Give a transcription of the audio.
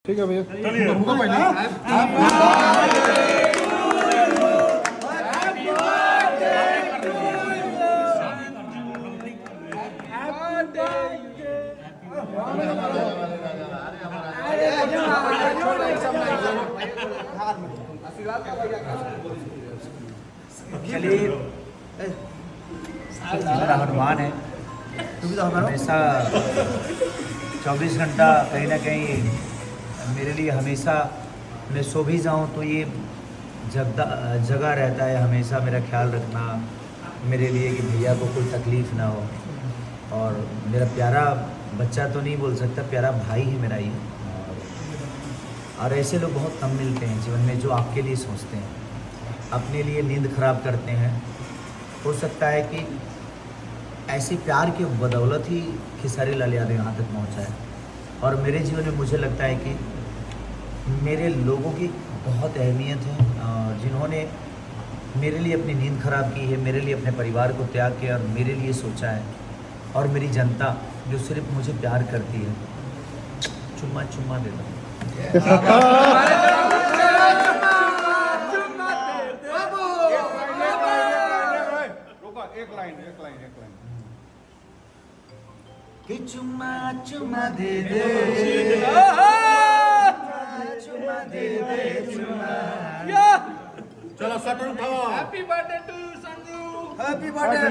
ठीक है भैया चलिए। रुको भाई चलिए मेरा हनुमान है हमेशा 24 घंटा कहीं ना कहीं मेरे लिए हमेशा मैं सो भी जाऊं तो ये जगह रहता है हमेशा मेरा ख्याल रखना मेरे लिए कि भैया को कोई तकलीफ़ ना हो। और मेरा प्यारा बच्चा तो नहीं बोल सकता, प्यारा भाई है मेरा ये। और ऐसे लोग बहुत कम मिलते हैं जीवन में जो आपके लिए सोचते हैं, अपने लिए नींद खराब करते हैं। हो सकता है कि ऐसे प्यार की बदौलत ही खेसारी लाल यादव यहाँ तक पहुँचा है। और मेरे जीवन में मुझे लगता है कि मेरे लोगों की बहुत अहमियत है, जिन्होंने मेरे लिए अपनी नींद खराब की है, मेरे लिए अपने परिवार को त्याग किया और मेरे लिए सोचा है। और मेरी जनता जो सिर्फ मुझे प्यार करती है, चुम्मा चुम्मा देता हूँ। एक लाइन कि चुम्मा चुम्मा दे दे, चुम्मा दे दे चुम्मा। चलो शटर उठाओ। Happy birthday to Sanju. Happy birthday